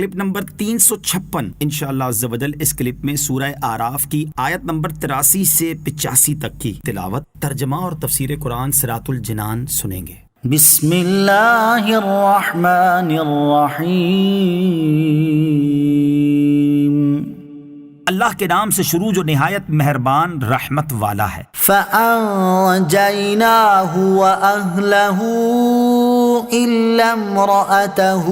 Clip number 356 انشاءاللہ عز و جل اس کلپ میں سورہ اعراف کی آیت نمبر 83 سے 85 تک کی تلاوت، ترجمہ اور تفسیر قرآن صراط الجنان سنیں گے۔ بسم اللہ الرحمن الرحیم، اللہ کے نام سے شروع جو نہایت مہربان رحمت والا ہے۔ فَأَنْجَيْنَاهُ وَأَهْلَهُ إِلَّا امْرَأَتَهُ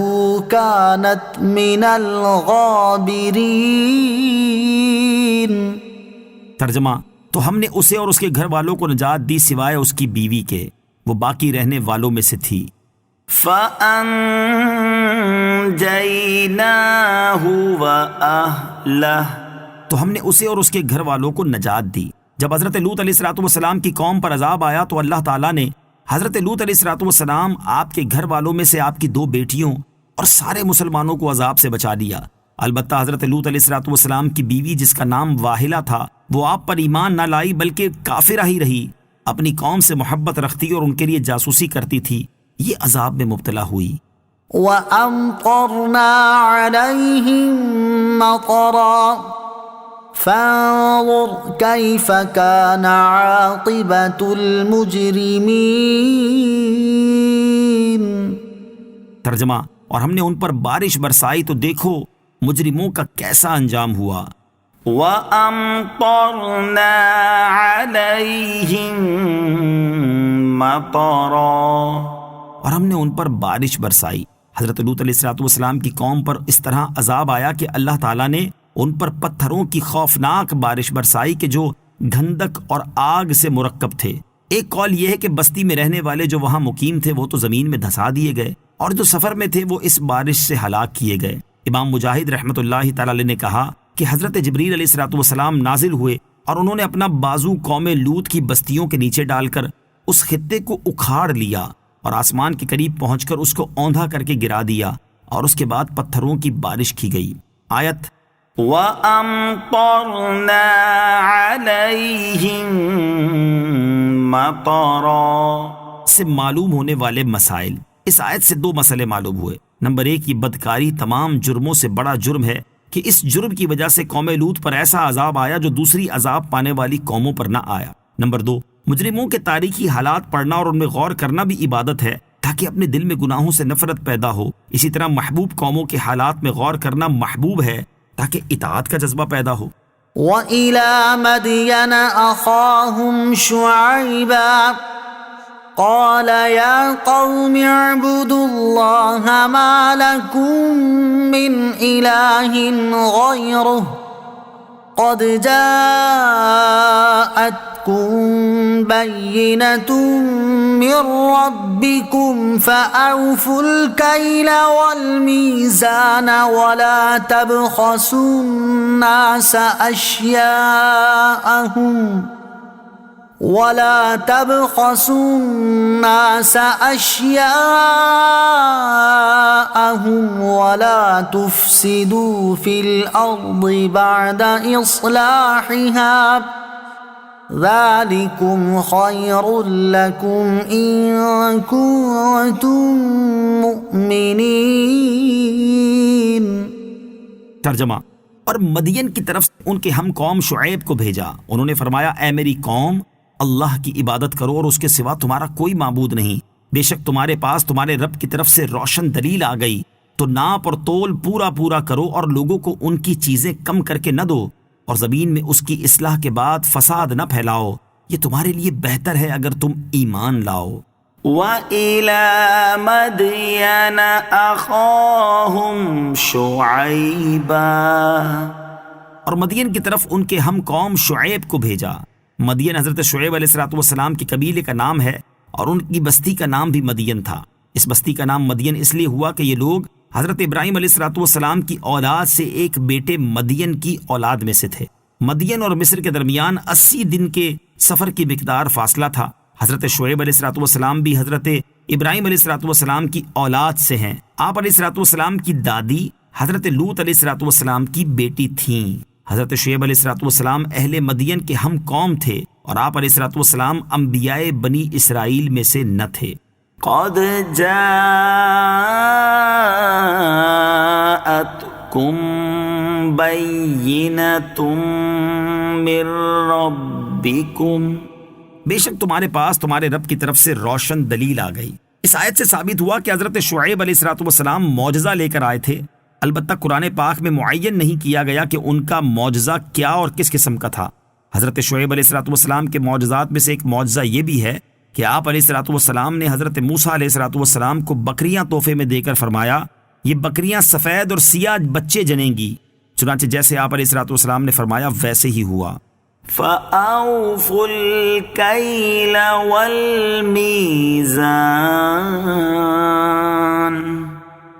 كَانَتْ مِنَ الْغَابِرِينَ۔ ترجمہ، تو ہم نے اسے اور اس کے گھر والوں کو نجات دی سوائے اس کی بیوی کے، وہ باقی رہنے والوں میں سے تھی۔ فَأَنْجَيْنَاهُ وَأَهْلَهُ، تو ہم نے اسے اور اس کے گھر والوں کو نجات دی۔ جب حضرت لوط علیہ السلام کی قوم پر عذاب آیا تو اللہ تعالیٰ نے حضرت لوط علیہ السلام، آپ کے گھر والوں میں سے آپ کی 2 بیٹیوں اور سارے مسلمانوں کو عذاب سے بچا لیا۔ البتہ حضرت لوط علیہ السلام کی بیوی جس کا نام واہلہ تھا، وہ آپ پر ایمان نہ لائی بلکہ کافرہ ہی رہی، اپنی قوم سے محبت رکھتی اور ان کے لیے جاسوسی کرتی تھی، یہ عذاب میں مبتلا ہوئی۔ وَأَمْطَرْنَا عَلَيْهِمْ مَطَرًا فَانظُرْ كَيْفَ كَانَ عَاقِبَةُ الْمُجْرِمِينَ۔ ترجمہ، اور ہم نے ان پر بارش برسائی تو دیکھو مجرموں کا کیسا انجام ہوا۔ وَأَمْطَرْنَا عَلَيْهِمْ مَطَرًا، اور ہم نے ان پر بارش برسائی۔ حضرت لوط علیہ السلام کی قوم پر اس طرح عذاب آیا کہ اللہ تعالیٰ نے ان پر پتھروں کی خوفناک بارش برسائی کہ جو گھندک اور آگ سے مرکب تھے۔ ایک قول یہ ہے کہ بستی میں رہنے والے جو وہاں مقیم تھے وہ تو زمین میں دھسا دیے گئے، اور جو سفر میں تھے وہ اس بارش سے ہلاک کیے گئے۔ امام مجاہد رحمۃ اللہ تعالی علیہ نے کہا کہ حضرت جبریل علیہ السلام نازل ہوئے اور انہوں نے اپنا بازو قوم لوط کی بستیوں کے نیچے ڈال کر اس خطے کو اکھاڑ لیا اور آسمان کے قریب پہنچ کر اس کو اوندھا کر کے گرا دیا، اور اس کے بعد پتھروں کی بارش کی گئی۔ آیت وَأَمْطَرْنَا عَلَيْهِمْ مَطَرًا سے معلوم ہونے والے مسائل۔ اس آیت سے 2 مسئلے معلوم ہوئے۔ نمبر 1، یہ بدکاری تمام جرموں سے بڑا جرم ہے کہ اس جرم کی وجہ سے قوم لوط پر ایسا عذاب آیا جو دوسری عذاب پانے والی قوموں پر نہ آیا۔ نمبر 2، مجرموں کے تاریخی حالات پڑھنا اور ان میں غور کرنا بھی عبادت ہے تاکہ اپنے دل میں گناہوں سے نفرت پیدا ہو۔ اسی طرح محبوب قوموں کے حالات میں غور کرنا محبوب ہے تاکہ اطاعت کا جذبہ پیدا ہو۔ وَإِلَى مَدْيَنَ أَخَاهُمْ شُعَيْبًا قَالَ يَا قَوْمِ اعْبُدُوا اللَّهَ مَا لَكُمْ مِنْ إِلَٰهٍ غَيْرُهُ قَدْ جَاءَتْكُمْ بَيِّنَةٌ مِّن رَّبِّكُمْ فَأَوْفُوا الْكَيْلَ وَالْمِيزَانَ وَلَا تَبْخَسُوا النَّاسَ أَشْيَاءَهُمْ وَلَا تُفْسِدُوا فِي الْأَرْضِ بَعْدَ إِصْلَاحِهَا ذَلِكُمْ خَيْرٌ لَكُمْ إِن كُنتُم مُّؤْمِنِينَ۔ ترجمہ، اور مدین کی طرف ان کے ہم قوم شعیب کو بھیجا، انہوں نے فرمایا اے میری قوم، اللہ کی عبادت کرو اور اس کے سوا تمہارا کوئی معبود نہیں، بے شک تمہارے پاس تمہارے رب کی طرف سے روشن دلیل آ گئی، تو ناپ اور تول پورا پورا کرو اور لوگوں کو ان کی چیزیں کم کر کے نہ دو، اور زمین میں اس کی اصلاح کے بعد فساد نہ پھیلاؤ، یہ تمہارے لیے بہتر ہے اگر تم ایمان لاؤ۔ وَإِلَى مَدْيَنَ أَخَاهُمْ شُعَيْبًا، اور مدین کی طرف ان کے ہم قوم شعیب کو بھیجا۔ مدین حضرت شعیب علیہ السلام کے قبیلے کا نام ہے اور ان کی بستی کا نام بھی مدین تھا۔ اس بستی کا نام مدین اس لیے ہوا کہ یہ لوگ حضرت ابراہیم علیہ السلام کی اولاد سے ایک بیٹے مدین کی اولاد میں سے تھے۔ مدین اور مصر کے درمیان 80 دن کے سفر کی مقدار فاصلہ تھا۔ حضرت شعیب علیہ السلام بھی حضرت ابراہیم علیہ السلام کی اولاد سے ہیں۔ آپ علیہ السلام کی دادی حضرت لوط علیہ السلام کی بیٹی تھیں۔ حضرت شعیب علیہ السلام اہل مدین کے ہم قوم تھے اور آپ علیہ السلام انبیاء بنی اسرائیل میں سے نہ تھے۔ قد جاءتكم بينة من ربكم، بے شک تمہارے پاس تمہارے رب کی طرف سے روشن دلیل آ گئی۔ اس آیت سے ثابت ہوا کہ حضرت شعیب علیہ السلام معجزہ لے کر آئے تھے، البتہ قرآن پاک میں معین نہیں کیا گیا کہ ان کا معجزہ کیا اور کس قسم کا تھا۔ حضرت شعیب علیہ السلام کے معجزات میں سے ایک معجزہ یہ بھی ہے کہ آپ علیہ السلام نے حضرت موسیٰ علیہ السلام کو بکریاں تحفے میں دے کر فرمایا یہ بکریاں سفید اور سیاہ بچے جنیں گی، چنانچہ جیسے آپ علیہ السلام نے فرمایا ویسے ہی ہوا۔ فَأَوْفُوا الْكَيْلَ وَالْمِيزَانَ،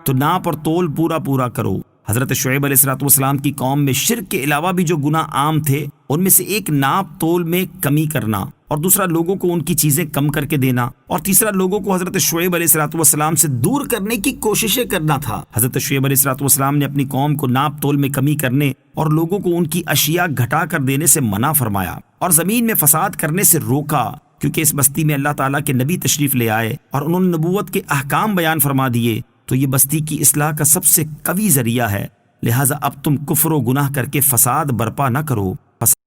تو ناپ اور تول پورا پورا کرو۔ حضرت شعیب علیہ السلام کی قوم میں شرک کے علاوہ بھی جو گناہ عام تھے ان میں سے ایک ناپ تول میں کمی کرنا، اور دوسرا لوگوں کو ان کی چیزیں کم کر کے دینا، اور تیسرا لوگوں کو حضرت شعیب علیہ السلام سے دور کرنے کی کوششیں کرنا تھا۔ حضرت شعیب علیہ السلام نے اپنی قوم کو ناپ تول میں کمی کرنے اور لوگوں کو ان کی اشیاء گھٹا کر دینے سے منع فرمایا، اور زمین میں فساد کرنے سے روکا، کیونکہ اس بستی میں اللہ تعالیٰ کے نبی تشریف لے آئے اور انہوں نے نبوت کے احکام بیان فرما دیے، تو یہ بستی کی اصلاح کا سب سے قوی ذریعہ ہے، لہٰذا اب تم کفر و گناہ کر کے فساد برپا نہ کرو۔